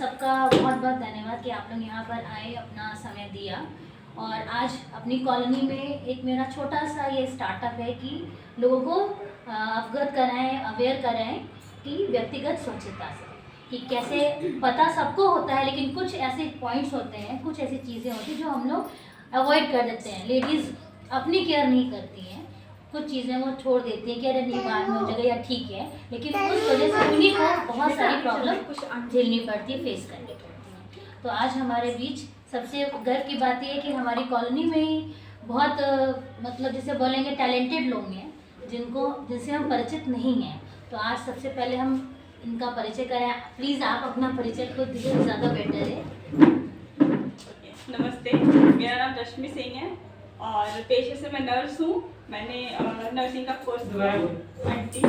सबका बहुत बहुत धन्यवाद कि आप लोग यहाँ पर आए, अपना समय दिया। और आज अपनी कॉलोनी में एक मेरा छोटा सा ये स्टार्टअप है कि लोगों को अवगत कराएं, अवेयर कराएं कि व्यक्तिगत स्वच्छता से कि कैसे, पता सबको होता है लेकिन कुछ ऐसे पॉइंट्स होते हैं, कुछ ऐसी चीज़ें होती हैं जो हम लोग अवॉइड कर देते हैं। लेडीज़ अपनी केयर नहीं करती हैं, कुछ चीज़ें वो छोड़ देती हैं कि अरे नहीं बाद में हो जाएगा या ठीक है, लेकिन उस वजह से उन्हीं को बहुत सारी प्रॉब्लम झेलनी पड़ती है, फेस करनी पड़ती है। तो आज हमारे बीच सबसे गर्व की बात यह है कि हमारी कॉलोनी में ही बहुत मतलब जैसे बोलेंगे टैलेंटेड लोग हैं जिनसे हम परिचित नहीं हैं। तो आज सबसे पहले हम इनका परिचय करें। प्लीज़ आप अपना परिचय खुद दीजिए, ज़्यादा बेटर है। नमस्ते, मेरा नाम रश्मि सिंह है और पेशे से मैं नर्स हूँ। मैंने नर्सिंग का कोर्स किया है। आंटी,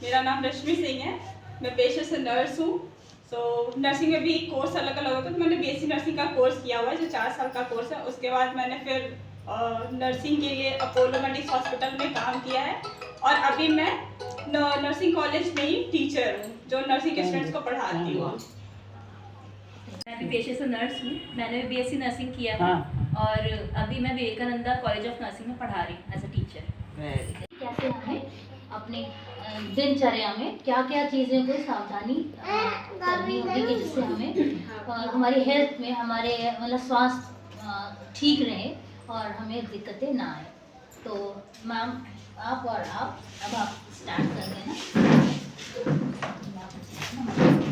मेरा नाम रश्मि सिंह है, मैं पेशे से नर्स हूँ। नर्सिंग में भी कोर्स अलग अलग होता है। तो मैंने बीएससी नर्सिंग का कोर्स किया हुआ है जो 4 साल का कोर्स है। उसके बाद मैंने फिर नर्सिंग के लिए अपोलो मेडिक्स हॉस्पिटल में काम किया है और अभी मैं नर्सिंग कॉलेज में ही टीचर हूँ जो नर्सिंग के स्टूडेंट्स को पढ़ाती हूँ। मैं भी पेशे से नर्स हूँ। मैंने भी बीएससी नर्सिंग किया है और अभी मैं विवेकानंदा कॉलेज ऑफ नर्सिंग में पढ़ा रही हूँ एज अ टीचर। कैसे हमें अपने दिनचर्या में क्या क्या चीज़ें कोई सावधानी करनी होगी कि जिससे हमें हमारी हेल्थ में हमारे मतलब स्वास्थ्य ठीक रहे और हमें दिक्कतें ना आए। तो मैम आप और अब आप स्टार्ट कर देना।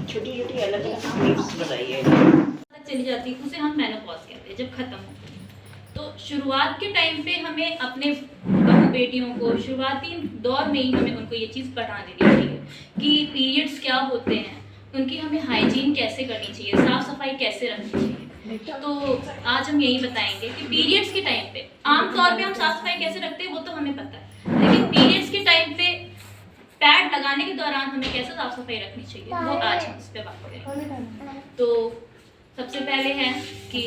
छोटी छोटी अलग अलग टिप्स बताइए। चली जाती है उसे हम मेनोपॉज कहते हैं, जब खत्म होती है। तो शुरुआत के टाइम पे हमें अपने बहू बेटियों को शुरुआती दौर में ही हमें उनको ये चीज़ पढ़ा देनी चाहिए कि पीरियड्स क्या होते हैं, उनकी हमें हाइजीन कैसे करनी चाहिए, साफ सफाई कैसे रखनी चाहिए। तो आज हम यही बताएंगे कि पीरियड्स के टाइम पे आमतौर पे हम साफ सफाई कैसे रखते हैं वो तो हमें पता है, लेकिन पीरियड्स के टाइम पे पैड लगाने के दौरान हमें कैसे साफ सफाई रखनी चाहिए वो आज हम इस पे बात करेंगे। तो सबसे पहले है कि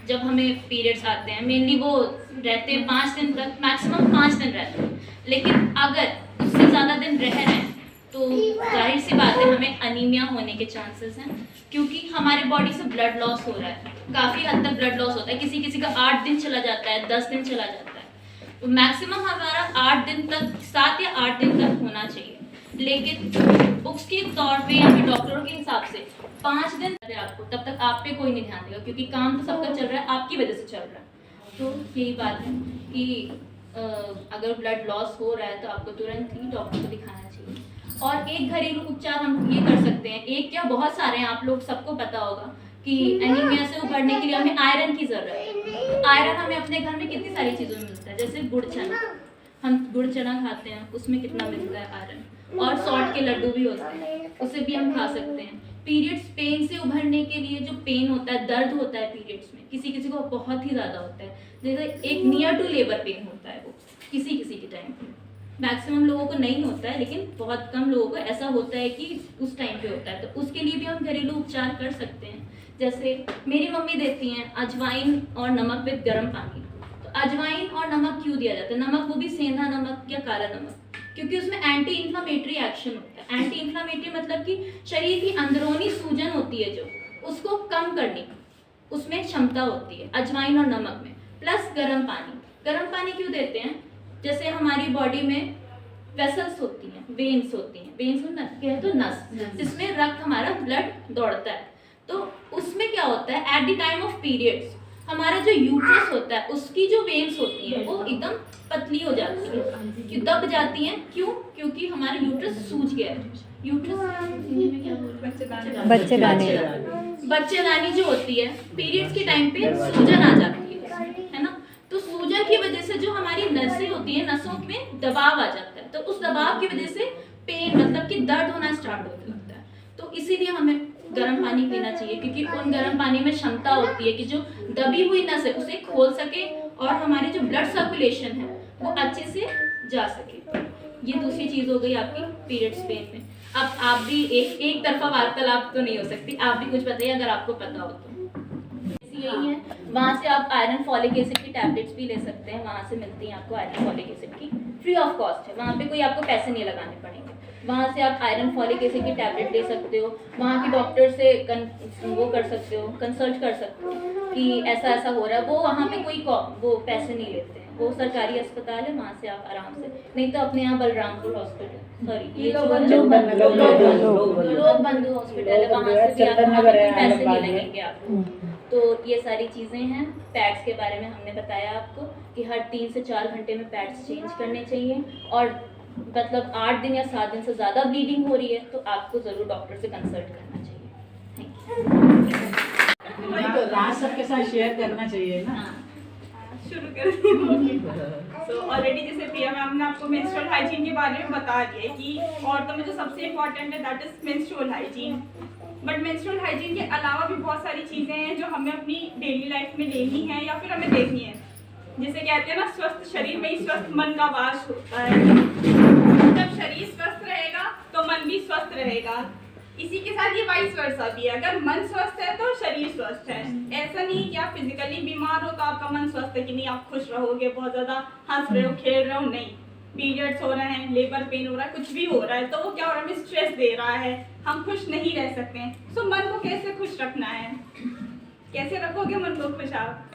जब हमें पीरियड्स आते हैं मेनली वो रहते हैं 5 दिन तक, मैक्सिमम 5 दिन रहते हैं, लेकिन अगर उससे ज़्यादा दिन रह रहे हैं तो जाहिर सी बात है हमें अनीमिया होने के चांसेस हैं, क्योंकि हमारे बॉडी से ब्लड लॉस हो रहा है, काफ़ी हद तक ब्लड लॉस होता है। किसी किसी का 8 दिन चला जाता है, 10 दिन चला जाता है। तो मैक्सिमम हमारा 8 दिन तक, 7 या 8 दिन तक होना चाहिए, लेकिन बुक्स के तौर पे या फिर डॉक्टरों के हिसाब से 5 दिन आपको, तब तक आप पे कोई नहीं ध्यान देगा, क्योंकि काम तो सबका चल रहा है, आपकी वजह से चल रहा है। तो यही बात है कि अगर ब्लड लॉस हो रहा है तो आपको तुरंत ही डॉक्टर को दिखाना चाहिए। और एक घरेलू उपचार हम ये कर सकते हैं, एक क्या बहुत सारे हैं, आप लोग सबको पता होगा कि एनीमिया से उभरने के लिए हमें आयरन की ज़रूरत है। तो आयरन हमें अपने घर में कितनी सारी चीज़ों में मिलता है, जैसे गुड़ चना, हम गुड़ चना खाते हैं, उसमें कितना मिलता है आयरन। और सॉल्ट के लड्डू भी होते हैं, उसे भी हम खा सकते हैं। पीरियड्स पेन से उभरने के लिए जो पेन होता है, दर्द होता है पीरियड्स में, किसी किसी को बहुत ही ज़्यादा होता है, जैसे एक नियर टू लेबर पेन होता है वो किसी किसी के टाइम पे। मैक्सिमम लोगों को नहीं होता है, लेकिन बहुत कम लोगों को ऐसा होता है कि उस टाइम पे होता है। तो उसके लिए भी हम घरेलू उपचार कर सकते हैं। जैसे मेरी मम्मी देती हैं अजवाइन और नमक विद गर्म पानी। तो अजवाइन और नमक क्यों दिया जाता है, नमक वो भी सेंधा नमक या काला नमक, क्योंकि उसमें एंटी इन्फ्लामेटरी एक्शन होता है। एंटी इन्फ्लामेटरी मतलब कि शरीर की अंदरूनी सूजन होती है जो, उसको कम करने की उसमें क्षमता होती है अजवाइन और नमक में। प्लस गर्म पानी, गर्म पानी क्यों देते हैं, जैसे हमारी बॉडी में वेसल्स होती हैं, वेन्स होती हैं, वेन्स कहते तो नस, जिसमें रक्त हमारा ब्लड दौड़ता है। तो उसमें क्या होता है, at the time of periods हमारा जो यूट्रस होता है उसकी जो वेन्स होती हैं वो एकदम पतली हो जाती है, क्यों दब जाती हैं, क्यों, क्योंकि हमारा यूट्रस सूज गया है। यूट्रस में क्या बोलते हैं, बच्चेदानी जो होती है पीरियड्स के टाइम पे सूजन आ जाती है ना। तो सूजन की वजह से जो हमारी नसें होती हैं, नसों में दबाव आ जाता है, तो उस दबाव की वजह से पेन मतलब कि दर्द होना स्टार्ट हो जाता है। तो इसीलिए हमें गर्म पानी पीना चाहिए, क्योंकि उन गर्म पानी में क्षमता होती है कि जो दबी हुई नस है उसे खोल सके और हमारी जो ब्लड सर्कुलेशन है वो अच्छे से जा सके। ये दूसरी चीज़ हो गई आपकी पीरियड्स पेन में। अब आप भी एक तरफा वार्तालाप तो नहीं हो सकती, आप भी कुछ बताइए अगर आपको पता हो तो। यही है, वहाँ से आप आयरन फॉलिक एसिड की टैबलेट्स भी ले सकते हैं, वहाँ से मिलती हैं आपको आयरन फॉलिक एसिड की, फ्री ऑफ कॉस्ट है, वहाँ पे कोई आपको पैसे नहीं लगाने पड़ेंगे। वहाँ से आप आयरन फॉलिक एसिड की टैबलेट ले सकते हो, वहाँ के डॉक्टर से वो कर सकते हो, कंसल्ट कर सकते हो कि ऐसा ऐसा हो रहा है। वो वहाँ पे कोई वो पैसे नहीं लेते हैं, वो सरकारी अस्पताल है, वहाँ से आप आराम से, नहीं तो अपने यहाँ बलरामपुर हॉस्पिटल, सॉरी ये लोक बंधु हॉस्पिटल है, वहाँ से भी आप वहाँ पे कोई पैसे नहीं लगेंगे आपको। तो ये सारी चीज़ें हैं। पैड्स के बारे में हमने बताया आपको कि हर 3 से 4 घंटे में पैड्स चेंज करने चाहिए, और मतलब 8 दिन या 7 दिन से ज़्यादा ब्लीडिंग हो रही है तो आपको ज़रूर डॉक्टर से कंसल्ट करना चाहिए। Thank you. वही तो राज सबके साथ शेयर करना चाहिए ना। शुरू करती हूँ। तो ऑलरेडी जैसे प्रिया मैम ने आपको मेंस्ट्रुअल हाइजीन के बारे में बता दिया है कि औरतों में जो सबसे इम्पोर्टेंट है that is menstrual hygiene. But menstrual hygiene के अलावा भी बहुत सारी चीज़ें हैं जो हमें अपनी डेली लाइफ में लेनी है या फिर हमें देखनी है। जैसे कहते हैं ना, स्वस्थ शरीर में ही स्वस्थ मन का वास होता है। जब शरीर स्वस्थ रहेगा तो मन भी स्वस्थ रहेगा। इसी के साथ ये वाइस वर्सा भी है, अगर मन स्वस्थ है तो शरीर स्वस्थ है। ऐसा नहीं कि आप फिजिकली बीमार हो तो आपका मन स्वस्थ है कि नहीं, आप खुश रहोगे, बहुत ज़्यादा हंस रहे हो, खेल रहे हो, नहीं। पीरियड्स हो रहे हैं, लेबर पेन हो रहा है, कुछ भी हो रहा है तो वो क्या हो रहा है, हमें स्ट्रेस दे रहा है, हम खुश नहीं रह सकते हैं। सो मन को कैसे खुश रखना है, कैसे रखोगे मन को खुश आप?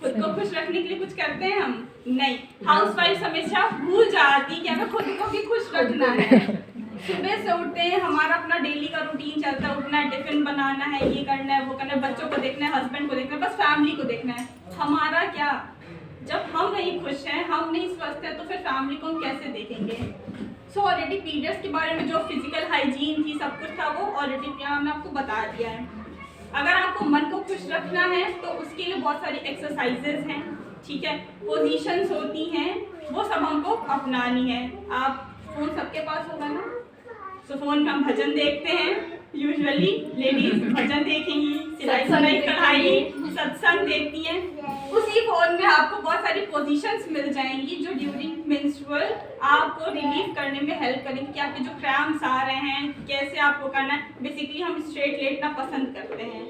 खुद को खुश रखने के लिए कुछ करते हैं हम? नहीं। हाउसवाइफ हमेशा भूल जाती कि हमें खुद को भी खुश रखना है। सुबह से उठते हैं, हमारा अपना डेली का रूटीन चलता है, उठना है, टिफिन बनाना है, ये करना है, वो करना है, बच्चों को देखना है, हस्बैंड को देखना है, बस फैमिली को देखना है। हमारा क्या, जब हम नहीं खुश हैं, हम नहीं स्वस्थ हैं, तो फिर फैमिली को हम कैसे देखेंगे? सो ऑलरेडी पीरियड्स के बारे में जो फिजिकल हाइजीन थी, सब कुछ था, वो ऑलरेडी प्रिया हमने आपको बता दिया है। अगर आपको मन को खुश रखना है तो उसके लिए बहुत सारी एक्सरसाइजेज हैं, ठीक है, पोजीशंस होती हैं, वो सब हमको अपनानी है। आप फोन सबके पास होगा ना, तो फोन में हम भजन देखते हैं, यूजुअली लेडीज भजन देखेंगी, सिलाई सिलाई कढ़ाई सत्संग देखती हैं। उसी फोन में आपको बहुत सारी पोजीशंस मिल जाएंगी जो ड्यूरिंग मेंस्ट्रुअल आपको रिलीव करने में हेल्प करेंगी कि आपके जो क्रैम्प्स आ रहे हैं कैसे आपको करना है। बेसिकली हम स्ट्रेट लेटना पसंद करते हैं,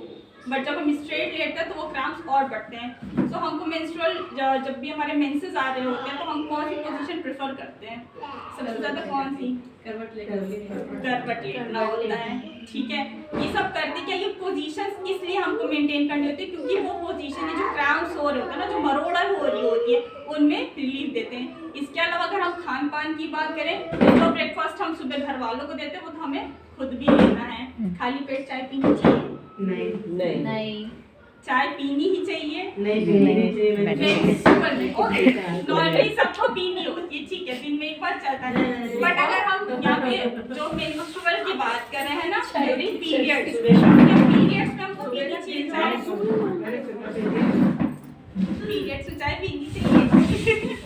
बट जब हम स्ट्रेट लेटते हैं तो वो क्रैम्प्स और बढ़ते हैं। सो हमको मेंस्ट्रुअल जब भी हमारे मेंसेस आ रहे होते हैं तो हम कौन सी पोजीशन प्रेफर करते हैं? सबसे ज़्यादा कौन सी? करवट लेटना होता है, ठीक है। ये सब करते क्या, ये पोजीशंस इसलिए हमको मेंटेन करनी होती है क्योंकि वो पोजीशन है जो क्रैम्प्स हो रहे होते हैं ना, जो मरोड़न हो रही होती है, उनमें रिलीफ देते हैं। इसके अलावा अगर हम खान पान की बात करें तो जो ब्रेकफास्ट हम सुबह घर वालों को देते हैं वो तो हमें खुद भी लेना है। खाली पेट चाय पीनी चाहिए? नहीं, चाय पीनी ही चाहिए। नॉर्मली सबको पीनी होती है, ठीक है, दिन में एक बार चलता है। बट अगर हम यहाँ पे जो मेंस्ट्रुअल की बात कर रहे हैं ना, ड्यूरिंग पीरियड्स में हमको पीनी चाहिए चाय। पीरियड्स में चाय पीनी चाहिए।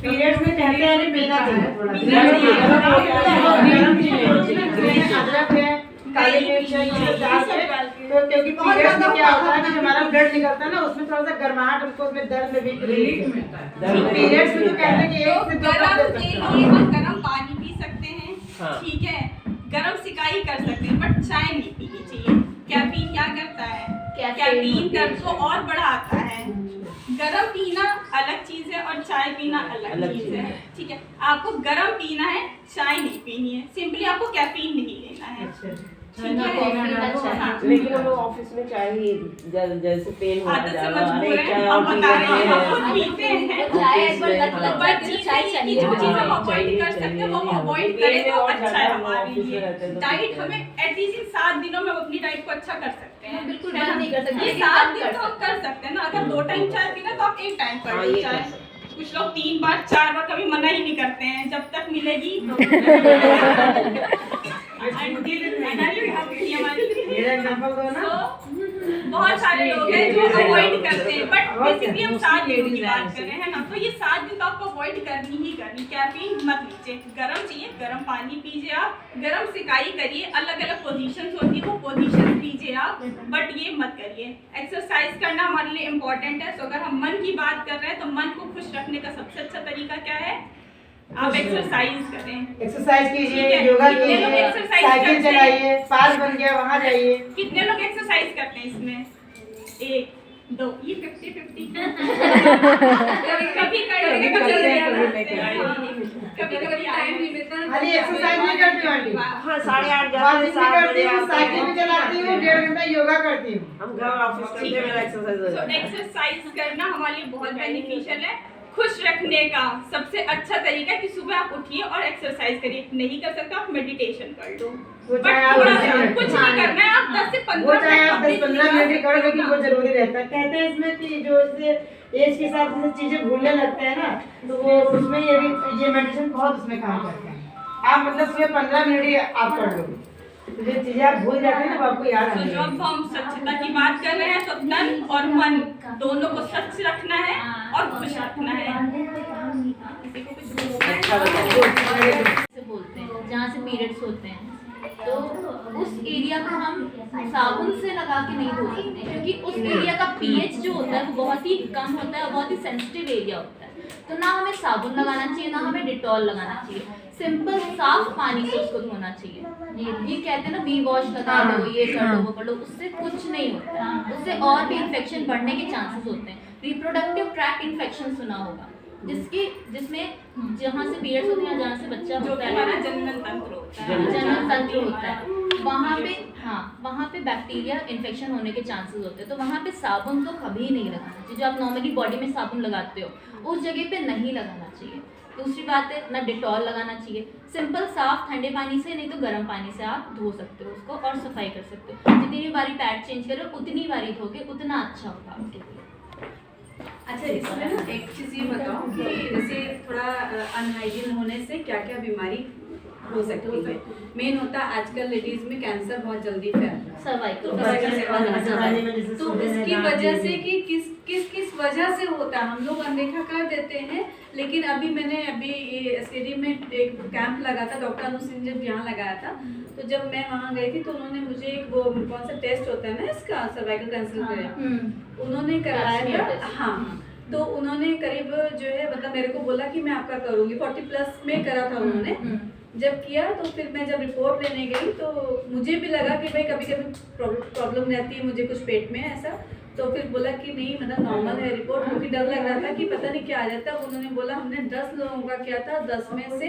पीरियड्स में कहते हैं पीना चाहिए, काली मिर्च तो क्योंकि पीरियड्स में क्या होता है कि हमारा ब्लड निकलता है ना, उसमें थोड़ा सा गर्माहट, हमको उसमें दर्द में भी रिलीफ मिलता है। पीरियड्स में तो कहते हैं कि 1 से 2 गरम के लिए हम गरम पानी पी सकते हैं, ठीक है, गरम सिकाई कर सकते हैं, बट चाय नहीं पीनी चाहिए। कैफीन क्या करता है? कैफीन दर्द को और बढ़ाता है। गरम पीना अलग चीज है और चाय पीना अलग चीज है, ठीक है। आपको गरम पीना है, चाय नहीं पीनी है, सिंपली आपको कैफीन नहीं लेना है, ठीक है। लेकिन हम लोग ऑफिस में चाय ही जैसे पेन होता आदत से जा मजबूर हैं, हम बता रहे हैं, हम खुद पीते हैं। चाय एक बार लत लग बट जाती है, चाय चाहिए। जो चीज हम अवॉइड कर सकते हैं वो हम अवॉइड करें तो अच्छा है हमारे लिए। डाइट हमें एटलीस्ट इन 7 दिनों में अपनी डाइट को अच्छा कर सकते हैं, बिल्कुल बंद नहीं कर सकते, ये 7 दिन तो हम कर सकते हैं ना। अगर 2 टाइम चाय पीना तो आप 1 टाइम कर लो चाय। कुछ लोग 3 बार 4 बार कभी मना ही नहीं करते हैं, जब तक मिलेगी बहुत सारे लोग हैं जो अवॉइड करते हैं, बट बेसिकली हम 7 दिनों की बात कर रहे हैं ना, तो ये 7 दिन तो आपको अवॉइड करनी ही करनी। कैफीन मत लीजिए, गरम चाहिए गरम पानी पीजिए, आप गरम सिकाई करिए, अलग अलग पोजीशंस होती है वो पोजीशन लीजिए आप, बट ये मत करिए। एक्सरसाइज करना हमारे लिए इम्पोर्टेंट है। सो अगर हम मन की बात कर रहे हैं तो मन को खुश रखने का सबसे अच्छा तरीका क्या है? आप एक्सरसाइज करें, एक्सरसाइज कीजिए, योगा कीजिए, साइकिल चलाइए, पार्क बन गया वहाँ जाइए। कितने लोग एक्सरसाइज करते हैं इसमें? 1 दो ये 50-50 कभी करेंगे कभी टाइम नहीं मिलता। खाली एक्सरसाइज नहीं करती हूँ आंटी, हाँ 8:30 वाकिंग भी 7 करती बजे हूँ, साइकिल भी चलाती हूँ, 1.5 घंटा योगा करती हूँ। हम घर ऑफिस करते हैं, मेरा एक्सरसाइज हो जाता है। एक्सरसाइज करना हमारे लिए बहुत बेनिफिशियल है। खुश रखने का सबसे अच्छा तरीका है कि सुबह आप उठिए और एक्सरसाइज करिए। नहीं कर सकते आप मेडिटेशन कर लो, वो बट चाहे आप थोड़ा 10 सा मिनट- कुछ नहीं करना है, आप 10 से वो 15 चाहे आप मिनट 10-15 मिनट ही करो, लेकिन वो जरूरी रहता है। कहते हैं इसमें कि जो इससे एज के साथ जैसे चीजें भूलने लगते हैं ना, तो वो उसमें ये मेडिटेशन बहुत उसमें काम करता है। आप मतलब सुबह 15 मिनट ही आप कर लो, तो जो चीजें आप भूल जाते हैं ना वो आपको याद आ तो जाएगी। जब हम स्वच्छता की बात कर रहे हैं तो तन और मन दोनों को स्वच्छ रखना है और खुश रखना है। अच्छा बताइए। से बोलते हैं जहाँ से पीरियड्स होते हैं, तो उस एरिया को हम साबुन से लगा के नहीं धो सकते, क्योंकि उस एरिया का पीएच जो होता है वो बहुत ही कम होता है और बहुत ही सेंसिटिव एरिया होता है। तो ना हमें साबुन लगाना चाहिए, ना हमें डिटॉल लगाना चाहिए, सिंपल साफ पानी से उसको धोना चाहिए। ये कहते हैं ना वी वॉश लगा दो, ये कर दो, वो कर दो, उससे कुछ नहीं होता है। उससे और भी इन्फेक्शन बढ़ने के चांसेस होते हैं। रिप्रोडक्टिव ट्रैक्ट इन्फेक्शन सुना होगा, जिसमें जहाँ से पीरियड्स होते हैं, जहाँ से बच्चा जो होता कि है, हमारा जनन तंत्र होता है। जनन तंत्र होता है, वहाँ पे बैक्टीरिया इन्फेक्शन होने के चांसेस होते हैं। तो वहाँ पे साबुन तो कभी नहीं लगाना चाहिए। जो आप नॉर्मली बॉडी में साबुन लगाते हो उस जगह पे नहीं लगाना चाहिए। दूसरी बात है, ना डिटॉल लगाना चाहिए, सिंपल साफ ठंडे पानी से, नहीं तो गर्म पानी से आप धो सकते हो उसको और सफाई कर सकते हो। जितनी बारी पैड चेंज करो उतनी बारी धोगे उतना अच्छा होगा आपके लिए। अच्छा, इसमें ना एक चीज़ ये बताओ कि जैसे थोड़ा अनहाइजीन होने से क्या क्या बीमारी हो सकती है। मेन होता है आजकल लेडीज में कैंसर बहुत जल्दी फैलता है, सर्वाइकल तो इसकी वजह से कि किस वजह से होता है हम लोग अनदेखा कर देते हैं। लेकिन मैंने एसकेडी में एक कैंप लगा था, डॉक्टर अनु सिंह जब यहाँ लगाया था, तो जब मैं वहाँ गई थी तो उन्होंने मुझे एक वो कौन सा टेस्ट होता है ना इसका सर्वाइकल कैंसर का, उन्होंने करवाया था। हाँ, तो उन्होंने करीब जो है मतलब मेरे को बोला कि मैं आपका करूँगी, 40+ में करा था उन्होंने। जब किया तो फिर मैं जब रिपोर्ट लेने गई तो मुझे भी लगा कि भाई कभी कभी प्रॉब्लम रहती है मुझे कुछ पेट में ऐसा, तो फिर बोला कि नहीं मतलब नॉर्मल है रिपोर्ट, क्योंकि डर लग रहा था कि पता नहीं क्या आ जाता। उन्होंने बोला हमने 10 लोगों का किया था, 10 में से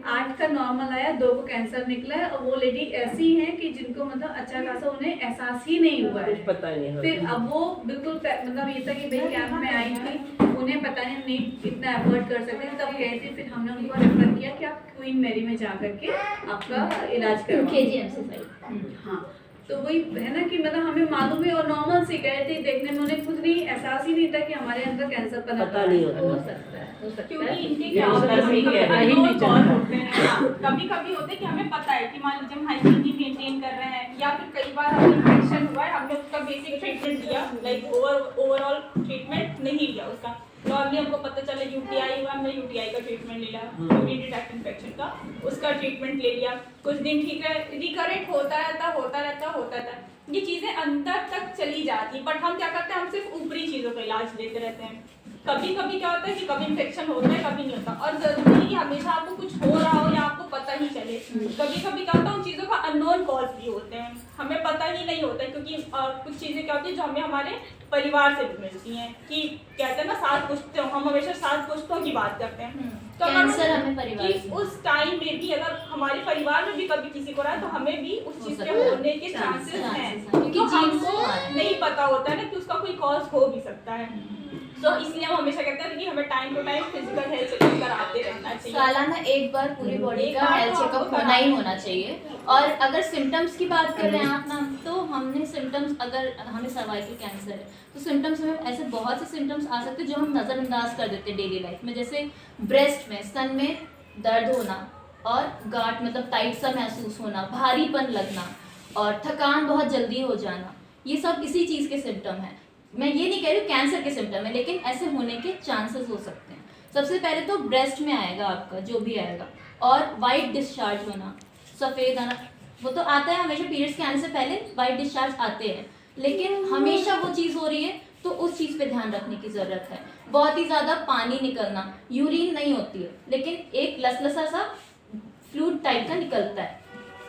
8 का नॉर्मल आया, 2 को कैंसर निकला है। और वो लेडी ऐसी हैं कि जिनको मतलब अच्छा खासा उन्हें एहसास ही नहीं हुआ है, पता नहीं। फिर अब वो बिल्कुल मतलब ये था कि भाई कैंप में आई थी, उन्हें पता नहीं इतना अफोर्ड कर सकते थे, तब गए थे। फिर हमने उनको रेफर किया कि आप क्वीन मैरी में जा करके आपका इलाज करवाओ, KGMC साइड। हाँ, तो वही है ना कि मतलब हमें मालूम है और नॉर्मल से गए थे देखने में, उन्हें खुद नहीं एहसास ही नहीं था कि हमारे अंदर कैंसर पता नहीं होता। हो सकता है क्योंकि इनके ये क्या होता है, नहीं है, अननोन कॉज होते हैं। कभी कभी होते हैं कि हमें पता है कि मान लीजिए हम हाइजीन ही मेंटेन कर रहे हैं, या फिर कई बार हमें इन्फेक्शन हुआ है, हमने उसका बेसिक ट्रीटमेंट लिया, लाइक ओवरऑल ट्रीटमेंट नहीं लिया उसका। नॉर्मली हमको पता चला यूटीआई हुआ, हमने यूटीआई का ट्रीटमेंट ले लिया, यूरिनरी ट्रैक्ट इन्फेक्शन का उसका ट्रीटमेंट ले लिया, कुछ दिन ठीक है, रिकरेंट होता रहता। ये चीज़ें अंदर तक चली जाती, बट हम क्या करते हैं, हम सिर्फ ऊपरी चीज़ों का इलाज लेते रहते हैं। कभी कभी क्या होता है कि कभी इन्फेक्शन होता है, कभी नहीं होता, और जरूरी नहीं कि हमेशा आपको कुछ हो रहा हो या आपको पता ही चले। कभी कभी क्या होता है, उन चीज़ों का अननोन कॉज भी होते हैं, हमें पता ही नहीं होता है, क्योंकि कुछ चीज़ें क्या होती है जो हमें हमारे परिवार से भी मिलती हैं, कि कहते हैं ना सात पुश्तों, हम हमेशा 7 पुश्तों की बात करते हैं। तो कैंसर हमें परिवार कि से। उस टाइम में भी अगर हमारे परिवार में भी कभी किसी को रहा है तो हमें भी उस चीज़ के होने के चांसेस हैं, क्योंकि तो जीन हमको से आ रहे हैं। नहीं पता होता है ना कि उसका कोई कॉज हो भी सकता है। तो इसलिए हम हमेशा कहते हैं कि हमें time to time physical health checkup कराते रहना चाहिए। सालाना एक बार पूरी बॉडी एक का बार हेल्थ तो चेकअप आपको होना ही होना चाहिए। और अगर सिम्टम्स की बात कर रहे हैं आप ना, तो हमने सिम्टम्स, अगर हमें सर्वाइकल कैंसर है तो सिम्टम्स में ऐसे बहुत से सिम्टम्स आ सकते हैं जो हम नज़रअंदाज कर देते हैं डेली लाइफ में, जैसे ब्रेस्ट में, स्तन में दर्द होना, और गांठ मतलब टाइट सा महसूस होना, भारीपन लगना, और थकान बहुत जल्दी हो जाना। ये सब इसी चीज़ के सिम्टम हैं। मैं ये नहीं कह रही हूँ कैंसर के सिम्टम है, लेकिन ऐसे होने के चांसेस हो सकते हैं। सबसे पहले तो ब्रेस्ट में आएगा आपका जो भी आएगा, और वाइट डिस्चार्ज होना, सफ़ेद आना, वो तो आता है हमेशा, पीरियड्स के आने से पहले वाइट डिस्चार्ज आते हैं, लेकिन हमेशा वो चीज़ हो रही है तो उस चीज़ पे ध्यान रखने की ज़रूरत है। बहुत ही ज़्यादा पानी निकलना, यूरिन नहीं होती है लेकिन एक लसलसा सा फ्लूइड टाइप का निकलता है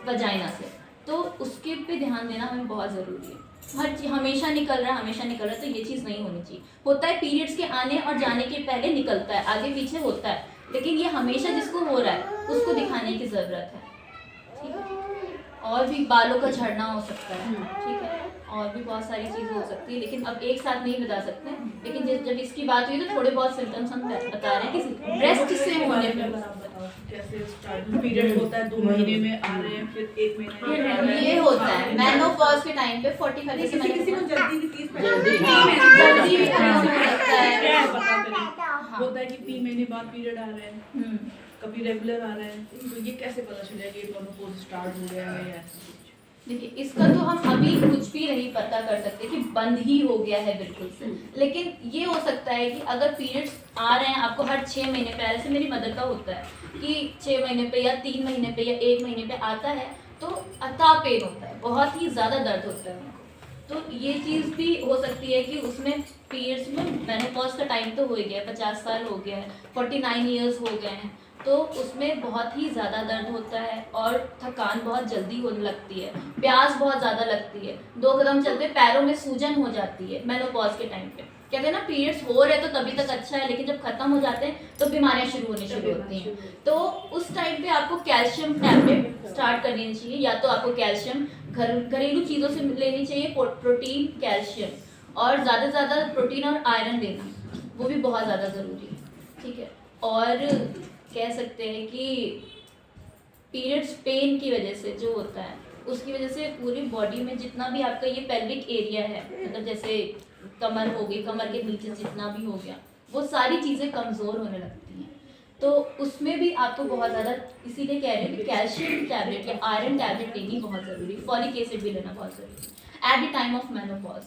वजाइना से, तो उसके पे ध्यान देना हमें बहुत ज़रूरी है। हर चीज हमेशा निकल रहा है तो ये चीज़ नहीं होनी चाहिए। होता है पीरियड्स के आने और जाने के पहले निकलता है, आगे पीछे होता है, लेकिन ये हमेशा जिसको हो रहा है उसको दिखाने की ज़रूरत है, ठीक है। और भी बालों का झड़ना हो सकता है, ठीक है, और भी बहुत सारी चीज़ें हो सकती है, लेकिन अब एक साथ नहीं बता सकते। लेकिन जब इसकी बात हुई तो थोड़े बहुत सिम्टम्स हम बता रहे हैं कि ब्रेस्ट से होने पर कैसे स्टार्टिंग पीरियड होता है 2 महीने में आ रहे हैं, फिर 1 महीने में आ रहे हैं। ये होता है मेनोपॉज के टाइम पे 45 से किसी को जल्दी भी 30 जल्दी। जल्दी भी हो सकता है। क्या पता करें, होता है कि 3 महीने बाद पीरियड आ रहे हैं, कभी रेगुलर आ रहे हैं, तो ये कैसे पता चलेगा कि मेनोपॉज स्टार्ट हो गया है या ऐसा कुछ? देखिए, इसका तो हम अभी कुछ भी नहीं पता कर सकते कि बंद ही हो गया है बिल्कुल से, लेकिन ये हो सकता है कि अगर पीरियड्स आ रहे हैं आपको हर 6 महीने पे, ऐसे मेरी मदर का होता है कि 6 महीने पे या 3 महीने पे या 1 महीने पे आता है, तो अता पेन होता है, बहुत ही ज़्यादा दर्द होता है उनको। तो ये चीज़ भी हो सकती है कि उसमें पीरियड्स में मेनोपॉज का टाइम तो हो ही गया है, 50 साल हो गया है, 49 ईयर्स हो गए हैं, तो उसमें बहुत ही ज़्यादा दर्द होता है और थकान बहुत जल्दी होने लगती है, प्यास बहुत ज़्यादा लगती है, 2 कदम चलते पैरों में सूजन हो जाती है मेनोपॉज के टाइम पे। कहते हैं ना पीरियड्स हो रहे तो तभी तक अच्छा है, लेकिन जब खत्म हो जाते हैं तो बीमारियां शुरू होती हैं। तो उस टाइम पे आपको कैल्शियम टैबलेट स्टार्ट करनी चाहिए, या तो आपको कैल्शियम घरेलू चीज़ों से लेनी चाहिए, प्रोटीन, कैल्शियम, और ज़्यादा से ज़्यादा प्रोटीन और आयरन लेना, वो भी बहुत ज़्यादा ज़रूरी है, ठीक है। और कह सकते हैं कि पीरियड्स पेन की वजह से जो होता है, उसकी वजह से पूरी बॉडी में जितना भी आपका ये पेल्विक एरिया है, मतलब जैसे कमर हो गई, कमर के नीचे जितना भी हो गया, वो सारी चीज़ें कमज़ोर होने लगती हैं। तो उसमें भी आपको बहुत ज़्यादा, इसीलिए कह रहे हैं कि कैल्शियम टैबलेट या आयरन टैबलेट लेनी बहुत ज़रूरी है, फॉलिक एसिड भी लेना बहुत ज़रूरी है at the time of menopause.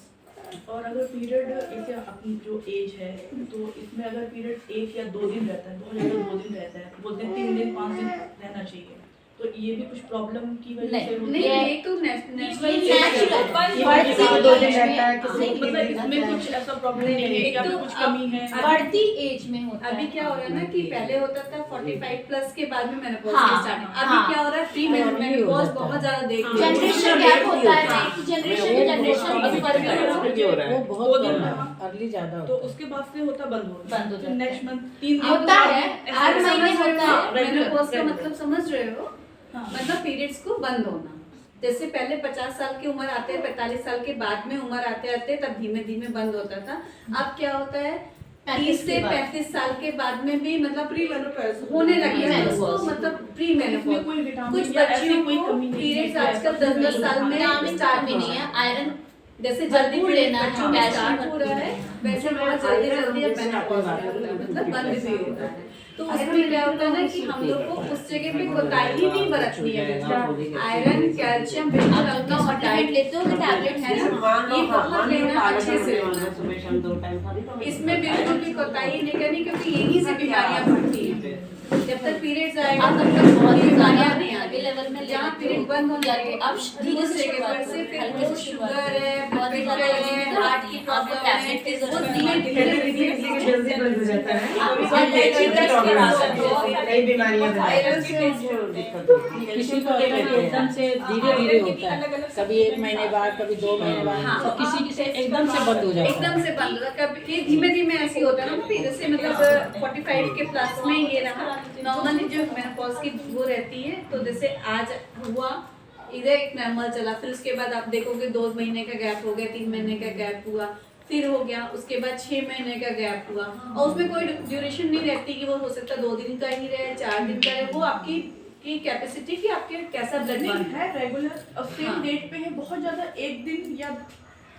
और अगर पीरियड ऐसे अपनी जो एज है, तो इसमें अगर पीरियड 1 या 2 दिन रहता है, बहुत ज़्यादा 2 दिन रहता है, बोलते हैं 3 दिन 5 दिन रहना चाहिए, तो ये भी कुछ प्रॉब्लम की वजह से होती नहीं, है? ये तो नेचुरल मतलब इसमें कुछ ऐसा प्रॉब्लम नहीं है कि आपको कुछ कमी है? बढ़ती एज में होता है। अभी क्या हो रहा है ना कि पहले होता था 45 प्लस के बाद में मेनोपॉज हाँ, की स्टार्टिंग, अभी हाँ। क्या हो रहा है प्री मेनोपॉज बहुत ज्यादा देख रहे हैं। जनरेशन गैप होता है, जनरेशन टू जनरेशन में फर्क है। वो बहुत दिन अर्ली ज्यादा तो उसके बाद से होता बंद हो जाता है। नेक्स्ट मंथ 3 दिन होता है, हर ऐसा महीने समझ रहे होता हो? है। मेनोपॉज का Regular. मतलब समझ रहे हो? हाँ। मतलब पीरियड्स को बंद होना। जैसे पहले 50 साल की उम्र आते, 45 साल के बाद में उम्र आते आते तब धीमे धीमे बंद होता था। अब क्या होता है 30 से 35 साल के बाद में भी मतलब प्री मेनोपॉज होने लगे हैं, उसको मतलब प्री इसमें मेनोपॉज। कोई विटामिन कुछ या ऐसी बच्चियों कोई को कमी नहीं पीरियड्स है? आजकल 10-10 साल में विटामिन स्टार्ट भी नहीं है, आयरन जैसे जल्दी भरपूर लेना है, बच्चों में कैल्शियम स्टार्ट हो रहा है, वैसे बहुत जल्दी जल्दी अब मेनोपॉज मतलब बंद भी हो रहा है। तो उसमें क्या होता है ना कि हम लोग को उस जगह पे कोताही नहीं बरतनी है, आयरन कैल्शियम बिल्कुल अपना और डाइट लेते हो तो टैबलेट है ना, ये बहुत लेना अच्छे से लेना। इसमें बिल्कुल भी कोताही नहीं करनी, क्योंकि यहीं से बीमारियां बढ़ती हैं। जब तक पीरियड्स आएगा तब तक बहुत बीमारियां नहीं आएगी। लेवल में जहाँ पीरियड बंद हो या तो जाएगा अब धीरे से जगह पर से फिर वो शुगर है, बहुत ब्लड ज़्यादा है, हार्ट की प्रॉब्लम है, टैबलेट की वो जरूरत धीरे नहीं धीरे किसी की जल्दी बंद हो जाता है, है। कई बीमारियां वायरल से किसी को एकदम से धीरे धीरे होता है, कभी 1 महीने बाद, कभी 2 महीने बाद, तो किसी से एकदम से बंद हो जाता है। एकदम से बंद होगा, कभी ये धीमे धीमे ऐसे होता है ना, फिर जैसे मतलब 45 के प्लस में ये रहा नॉर्मली जो मेनोपॉज की वो रहती है। तो जैसे आज हुआ इधर एक नॉर्मल चला, फिर उसके बाद आप देखोगे 2 महीने का गैप हो गया, 3 महीने का गैप हुआ, फिर हो गया, उसके बाद 6 महीने का गैप हुआ, और उसमें कोई ड्यूरेशन नहीं रहती कि वो हो सकता 2 दिन का ही रहे, 4 दिन का रहे, वो आपकी की कैपेसिटी की आपके कैसा ब्लड नहीं बन है रेगुलर और सेम हाँ। डेट पे है, बहुत ज्यादा 1 दिन या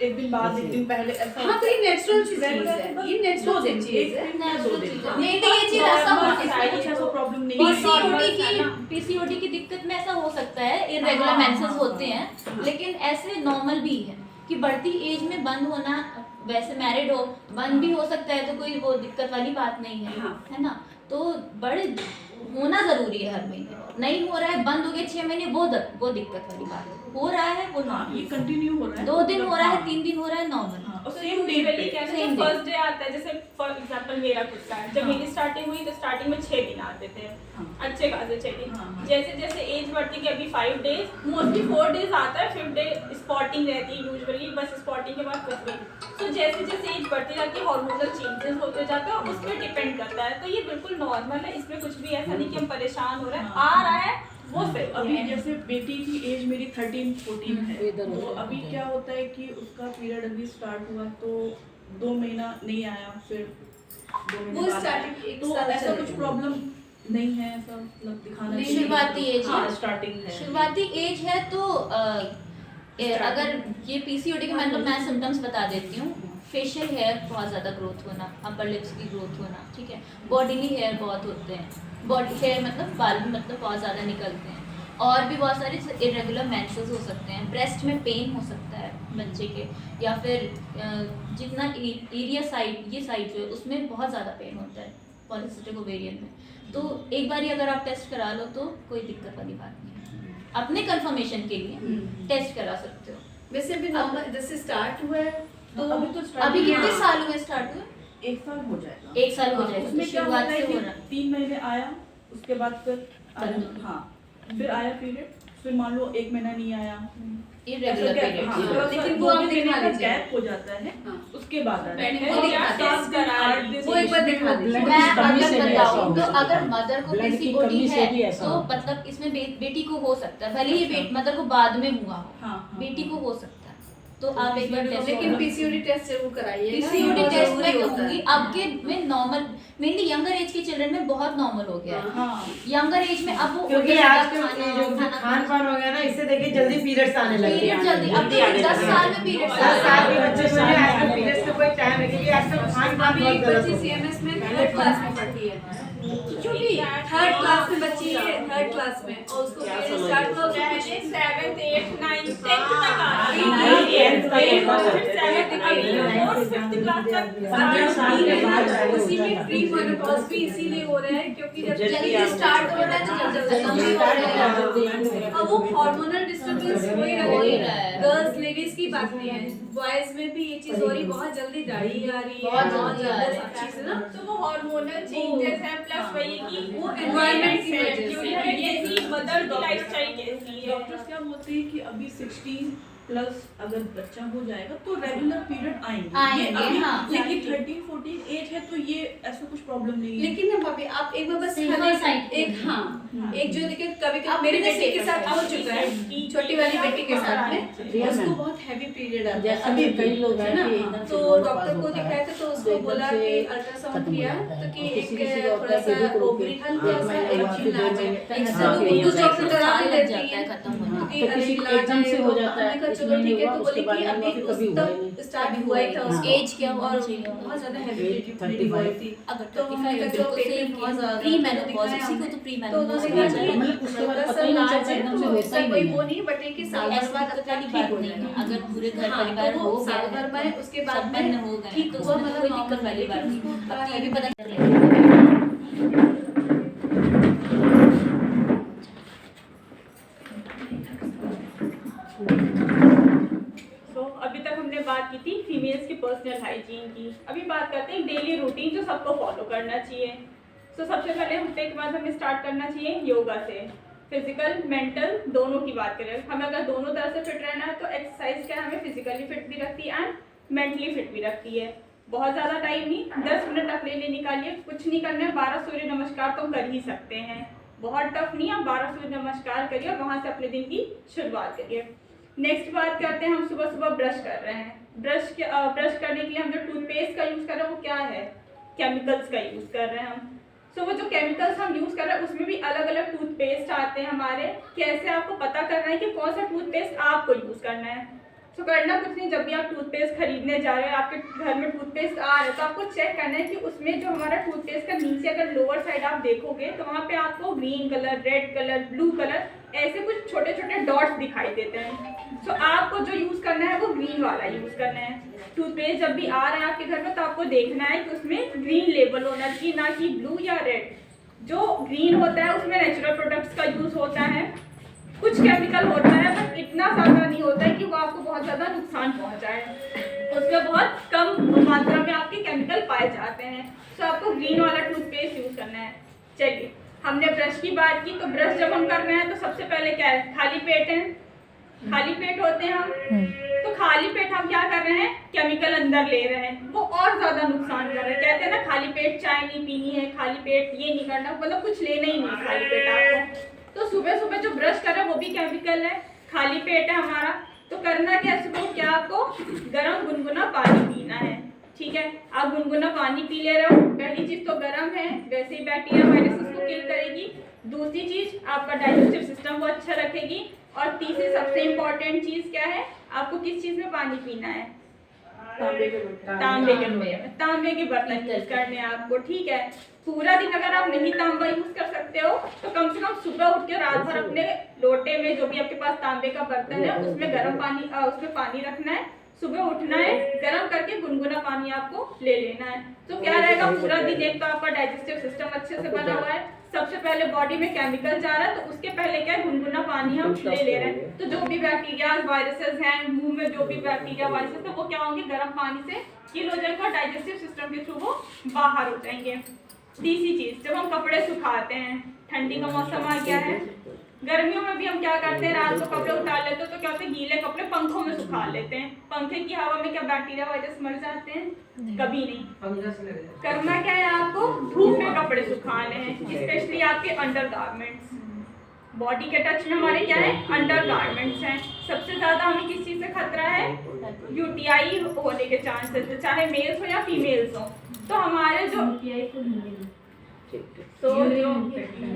1 दिन बाद 1 दिन पहले ऐसा हाँ, तो ये नेचुरल चीज है, ये नेचुरल चीज है। नहीं तो ये चीज ऐसा हो सकता है ऐसा प्रॉब्लम नहीं है। पीसीओडी की दिक्कत में ऐसा हो सकता है, इरेगुलर मेंसेस होते हैं, लेकिन ऐसे नॉर्मल भी है कि बढ़ती एज में बंद होना, वैसे मैरिड हो बंद भी हो सकता है, तो कोई वो दिक्कत वाली बात नहीं है, है ना। तो बड़े होना जरूरी है हर महीने, नहीं हो रहा है बंद हो गया 6 महीने, वो दिक्कत वाली बात है। हो रहा है वो हाँ नॉर्मल, ये कंटिन्यू हो रहा है 2 दिन हो रहा है, हाँ, 3 दिन हो रहा है नॉर्मल। हाँ, और तो सेम डे यूजुअली क्या है Same ना, day। फर्स्ट डे आता है, जैसे फॉर एग्जांपल मेरा खुद का है, जब हाँ। मेरी स्टार्टिंग हुई तो स्टार्टिंग में 6 दिन आते थे, हाँ। अच्छे खासे 6 दिन। हाँ, हाँ। जैसे जैसे एज बढ़ती गई, अभी 5 डेज, मोस्टली 4 डेज आता है, 5th डे स्पॉटिंग रहती है यूजुअली, बस स्पॉटिंग के बाद कुछ नहीं। तो जैसे जैसे एज बढ़ती जाती है हार्मोनल चेंजेस होते जाते हैं, उस पर डिपेंड करता है। तो ये बिल्कुल नॉर्मल है, इसमें कुछ भी ऐसा नहीं कि हम परेशान हो रहे हैं, हाँ। आ रहा है वो सही अभी है। जैसे बेटी की एज मेरी 13-14 है, इधर तो उधर अभी होता है। क्या होता है कि उसका पीरियड अभी स्टार्ट हुआ तो 2 महीना नहीं आया, फिर 2 महीने वो बाद starting आया। एक तो साल ऐसा चलेगा। कुछ प्रॉब्लम नहीं है, ऐसा मतलब दिखाना नहीं, चाहिए। शुरुआती एज हाँ है। स्टार्टिंग है शुरुआती एज है तो अगर ये पीसीओडी के मतलब मैं सिम्टम्स बता देती हूँ। फेशियल हेयर बहुत ज़्यादा ग्रोथ होना, अपर लिप्स की ग्रोथ होना, ठीक है, बॉडीली हेयर बहुत होते हैं, बॉडी हेयर मतलब बाल भी मतलब बहुत ज़्यादा निकलते हैं, और भी बहुत सारे इरेगुलर मेंसेस हो सकते हैं, ब्रेस्ट में पेन हो सकता है बच्चे के, या फिर जितना एरिया साइड ये साइड जो है उसमें बहुत ज़्यादा पेन होता है पॉलिसिस्टिक ओवेरियन में। तो एक बार अगर आप टेस्ट करा लो तो कोई दिक्कत वाली बात नहीं है, अपने कंफर्मेशन के लिए टेस्ट करा सकते हो। वैसे भी नॉर्मल जैसे स्टार्ट हुआ है तो अभी तो start अभी हुआ। कितने साल हुए स्टार्ट हुए? 1 साल हो जाएगा। 1 साल हो जाएगा, उसमें तो क्या शुरुआत होता है से कि हो रहा है। 3 महीने आया, उसके बाद फिर आया, Continue। हाँ फिर आया पीरियड, फिर मान लो 1 महीना नहीं आया, इरेगुलर ऐसा पीरियड। हाँ, हाँ, लेकिन लेकिन वो वो आप भी दिखा महीने का लीजिए। गैप हो जाता है, हाँ। उसके बाद आ रहा है। मैंने वो क्या दिखा टेस्ट दीजिए। करा आठ ली। दिन वो एक बार दिखा दीजिए। ब्लड मैं की कमी अगर से भी ऐसा बताऊं हो तो सकता है। अगर मदर को ब्लड की पीसीओडी कमी से भी है ऐसा तो होता है। मतलब इसमें बेटी को हो सकता है, भले ही मदर को बाद में हुआ हो, हाँ, हाँ, बेटी हाँ। को हो सकता है। तो आप एक बार टेस्ट लेकिन पीसीओडी टेस्ट जरूर कराइएगा। पीसीओडी बहुत टेस्ट जरूरी मैं होता कहूंगी है। आपके में नॉर्मल, मेनली यंगर एज के चिल्ड्रन में बहुत नॉर्मल हो गया है। हाँ यंगर एज में अब वो क्योंकि उल्टा आजकल सीधा ये जो खाना खान पान हो गया ना, इससे देखिए जल्दी पीरियड्स आने लगे पीरियड जल्दी, अब तो आने 10 लगे। साल में पीरियड 10 साल के बच्चे को है आजकल पीरियड्स का कोई टाइम है, क्योंकि आजकल खान पान अभी बहुत एक गलत बच्ची हो गया। सीएमएस में 3rd क्लास में पढ़ती है, छोटी 3rd क्लास में बच्ची है, 3rd क्लास में, और उसको पीरियड स्टार्ट हुआ उसको कुछ 7th 8th 9th 10th तक आ रही नहीं, है, 10th तक होता है। 7th अभी 4th 5th क्लास तक पंद्रह साल के बाद उसी में प्री मेनोपॉज भी इसीलिए हो रहा है क्योंकि जब जल्दी जल्दी आ- स्टार्ट हो रहा है तो जल्दी हो रहा है, और वो हार्मोनल डिस्टर्बेंस हो ही हो ही रहा रहा है। है। गर्ल्स लेडीज की बात नहीं है, बॉयज में भी ये चीज हो रही, बहुत जल्दी दाढ़ी आ रही है, बहुत जल्दी आ रही है। सब चीजें ना। तो वो हार्मोनल चेंजेस हैं, प्लस वही कि वो environment की वजह से। क्योंकि ये थी मदर की लाइफस्टाइल कैसी है। डॉक्टर्स क्या बोलते हैं कि अभी 16 प्लस अगर बच्चा हो जाएगा तो रेगुलर पीरियड आएंगे। आएंगे, ये अभी हाँ। लेकिन 13-14 एज है तो ये ऐसा कुछ प्रॉब्लम नहीं है। लेकिन ना भाभी आप एक बार बस Safer खाली side पे। एक हाँ एक जो देखिए कभी आप मेरी बिल्कुल बेटी के safer साथ side हो पे। चुका है, छोटी वाली बेटी के साथ में रियल उसको में। बहुत हैवी पीरियड आता है जैसे अभी अभी कई लोग है हैं ना, कि एकदम से तो blood डॉक्टर pass को होता है, दिखाया था तो तो उसको एकदम बोला से कि अल्ट्रासाउंड खत्म हो किया जाता है। तो कि किसी एक किसी का होता थोड़ा है कि सा रुक रुक ओवरी के हल्का एक सा महीने बाद इरेक्शन फिर आ 2 जाए, महीने एक हाँ, साल फिर को ये कुछ होता है। डॉक्टर दवा भी लग देती जाता है है खत्म होने में। कि तो किसी अभी को एकदम से हो जाता है, हमने कहा इस चलो महीने ठीक है, हुआ, तो उसके बोली कि बाद में अभी फिर कभी उस हुआ ही नहीं। तब स्टार्ट हुआ ही था हाँ। उसको, एज क्या होना और चाहिए? बहुत ज्यादा हैवी 35 थी। अगर तो हमने 35 कहा बिल्कुल चलो सही पेट बहुत ज्यादा प्री मेनोपॉज, दिखाया किसी को हमने। तो प्री तो उन्होंने मेनोपॉज कहा हो कि जाएगा। मतलब उसके बाद हल्का पता सा ही नहीं इलाज चलता, है, एकदम से तो होता उसका ही कोई नहीं वो है। नहीं, बट एक साल ऐसी भर बाद दिक्कत अपना वाली ठीक बात हो नहीं है। जाएगा। अगर पूरे घर हाँ, परिवार तो हो वो गया साल है, भर में उसके बाद संपन्न में हो गए ठीक तो हुआ, उसमें मतलब कोई normal दिक्कत वाली है, बात लेकिन नहीं। उसको अब ये भी है। पता कर लेंगे। तो अभी तक हमने बात की थी फीमेल्स की पर्सनल हाइजीन की। अभी बात करते हैं डेली रूटीन जो सबको फॉलो करना चाहिए। तो सबसे पहले हफ्ते के बाद हमें स्टार्ट करना चाहिए योगा से। फिजिकल मेंटल दोनों की बात करें, हमें अगर दोनों तरह से फिट रहना है तो एक्सरसाइज क्या हमें फिजिकली फिट भी रखती है एंड मेंटली फिट भी रखती है। बहुत ज़्यादा टाइम नहीं, 10 मिनट अकेले निकालिए, कुछ नहीं करना है, 12 सूर्य नमस्कार तो कर ही सकते हैं, बहुत टफ नहीं, आप 12 सूर्य नमस्कार करिए और वहाँ से अपने दिन की शुरुआत करिए। नेक्स्ट बात करते हैं, हम सुबह सुबह ब्रश कर रहे हैं। ब्रश करने के लिए हम जो टूथपेस्ट का यूज़ कर रहे हैं वो क्या है, केमिकल्स का यूज़ कर रहे हैं हम। सो वो जो केमिकल्स हम यूज़ कर रहे हैं उसमें भी अलग अलग टूथपेस्ट आते हैं हमारे। कैसे आपको पता करना है कि कौन सा टूथपेस्ट आपको यूज़ करना है। सो करना कुछ नहीं, जब भी आप टूथपेस्ट खरीदने जा रहे हो, आपके घर में टूथपेस्ट आ रहा है तो आपको चेक करना है कि उसमें जो हमारा टूथपेस्ट का नीचे अगर लोअर साइड आप देखोगे तो वहाँ पे आपको green colour, red colour, blue colour ऐसे कुछ छोटे छोटे डॉट्स दिखाई देते हैं। सो आपको जो यूज़ करना है वो ग्रीन वाला यूज़ करना है। टूथपेस्ट जब भी आ रहा है आपके घर में तो आपको देखना है कि उसमें ग्रीन लेबल होना चाहिए, ना कि ब्लू या रेड। जो ग्रीन होता है उसमें नेचुरल प्रोडक्ट्स का यूज़ होता है, कुछ केमिकल होता है बट इतना ज़्यादा नहीं होता है कि वो आपको बहुत ज़्यादा नुकसान पहुंचाए। उसमें बहुत कम मात्रा में आपके केमिकल पाए जाते हैं। तो आपको ग्रीन वाला टूथपेस्ट यूज़ करना है। चलिए, हमने ब्रश की बात की, तो ब्रश जब हम कर रहे हैं तो सबसे पहले क्या है, खाली पेट है, खाली पेट होते हैं हम। तो खाली पेट हम क्या कर रहे हैं, केमिकल अंदर ले रहे हैं, वो और ज़्यादा नुकसान कर रहे हैं। कहते हैं ना, खाली पेट चाय नहीं पीनी है, खाली पेट ये नहीं करना, मतलब कुछ लेना ही नहीं खाली पेट आपको। तो सुबह सुबह जो ब्रश कर रहे हैं वो भी केमिकल है, खाली पेट है हमारा। तो करना क्या है, सुबह क्या आपको गर्म गुनगुना पानी पीना है। ठीक है, आप गुनगुना पानी पी ले रहे हो, पहली चीज़ तो गर्म है, वैसे ही बैक्टीरिया वायरसेस को किल करेगी। दूसरी चीज़, आपका डाइजेस्टिव सिस्टम को अच्छा रखेगी। और तीसरी सबसे इम्पोर्टेंट चीज़ क्या है, आपको किस चीज़ में पानी पीना है, तांबे के बर्तन यूज करने हैं आपको। ठीक है, पूरा दिन अगर आप नहीं तांबा यूज कर सकते हो तो कम से कम सुबह उठ के रात भर अपने लोटे में, जो भी आपके पास तांबे का बर्तन है, उसमें गर्म पानी, उसमें पानी रखना है। सुबह उठना है, गर्म करके गुनगुना पानी आपको ले लेना है। तो क्या रहेगा, पूरा दिन एक तो आपका डाइजेस्टिव सिस्टम अच्छे से बना हुआ है, सबसे पहले बॉडी में केमिकल जा रहा है, तो उसके पहले क्या है, गुनगुना पानी हम ले रहे हैं। तो जो भी बैक्टीरिया वायरसेस हैं मुंह में, जो भी बैक्टीरिया वायरसेस है, वो क्या होंगे, गर्म पानी से किल हो जाएंगे और डाइजेस्टिव सिस्टम के थ्रू वो बाहर हो जाएंगे। तीसरी चीज, जब हम कपड़े सुखाते हैं, ठंडी का मौसम आ गया है, गर्मियों में भी हम क्या करते हैं, रात को कपड़े उतार लेते हैं, तो क्या होता है, गीले कपड़े पंखों में सुखा लेते हैं। पंखे की हवा में क्या बैक्टीरिया वायरस मर जाते हैं? कभी नहीं। करना क्या है, आपको धूप में कपड़े सुखाने हैं, स्पेशली आपके अंडर गारमेंट्स। बॉडी के टच में हमारे क्या है, अंडर गारमेंट्स हैं। सबसे ज्यादा हमें किस चीज से खतरा है, यूटीआई होने के चांसेस है, चाहे मेल्स हो या फीमेल्स हो। तो हमारे जो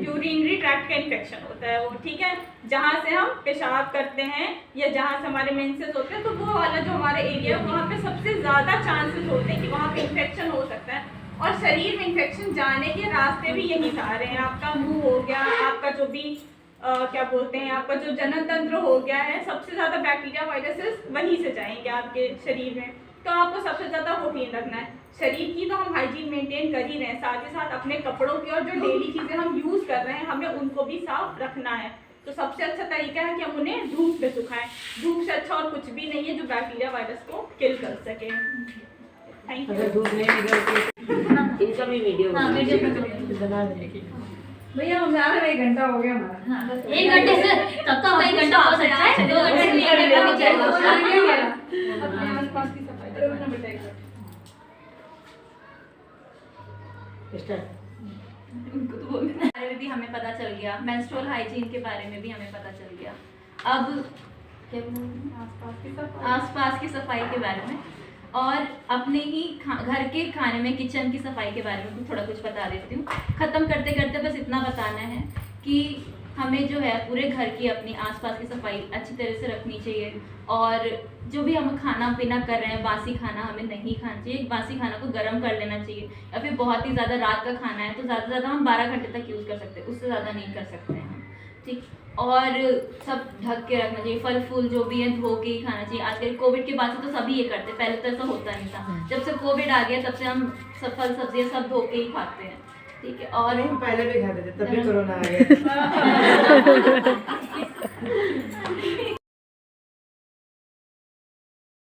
यूरिनरी ट्रैक्ट का इन्फेक्शन होता है वो, ठीक है, जहाँ से हम पेशाब करते हैं या जहाँ से हमारे मेंसेस होते हैं, तो वो वाला जो हमारा एरिया है वहाँ पे सबसे ज़्यादा चांसेस होते हैं कि वहाँ पे इन्फेक्शन हो सकता है। और शरीर में इन्फेक्शन जाने के रास्ते भी यही सारे हैं। आपका मुंह हो गया, आपका जो भी क्या बोलते हैं, आपका जो जनन तंत्र हो गया है, सबसे ज़्यादा बैक्टीरिया वायरसेस वहीं से जाएंगे आपके शरीर में। तो आपको सबसे ज़्यादा रूटीन रखना है। शरीर की तो हम हाइजीन मेंटेन कर ही रहे हैं, साथ ही साथ अपने कपड़ों की और जो डेली चीज़ें हम यूज़ कर रहे हैं, हमें उनको भी साफ रखना है। तो सबसे अच्छा तरीका है कि हम उन्हें धूप में सुखाएं। धूप से अच्छा और कुछ भी नहीं है जो बैक्टीरिया वायरस को किल कर सके। Thank you. धूप नहीं निकलती, इनका भी वीडियो बना देंगे भैया, हमारा 1 घंटा हो गया हमारा। हाँ, 1 घंटे से कब का 1 घंटा हो सकता है, 2 घंटे से 1 घंटा भी चलेगा। अपने आसपास की सफाई करो ना बेटा। बारे में भी हमें पता चल गया, मेंस्ट्रुअल हाइजीन के बारे में भी हमें पता चल गया। अब क्या आसपास की सफाई के बारे में, और अपने ही घर के खाने में किचन की सफाई के बारे में थोड़ा कुछ बता देती हूँ। ख़त्म करते करते बस इतना बताना है कि हमें जो है पूरे घर की अपनी आसपास की सफाई अच्छी तरह से रखनी चाहिए। और जो भी हम खाना पीना कर रहे हैं, बासी खाना हमें नहीं खाना चाहिए। बासी खाना को गर्म कर लेना चाहिए, या फिर बहुत ही ज़्यादा रात का खाना है तो ज़्यादा से ज़्यादा हम 12 घंटे तक यूज़ कर सकते हैं, उससे ज़्यादा नहीं कर सकते हैं हम, ठीक। और सब ढक के रखना चाहिए, फल फूल जो भी है धो के ही खाना चाहिए। आजकल कोविड के बाद से तो सभी ये करते हैं, पहले तो ऐसा होता नहीं था। जब से कोविड आ गया तब से हम सब फल सब्जियाँ सब धो के ही खाते हैं, ठीक है। और पहले भी खाते थे, तभी कोरोना आ गया।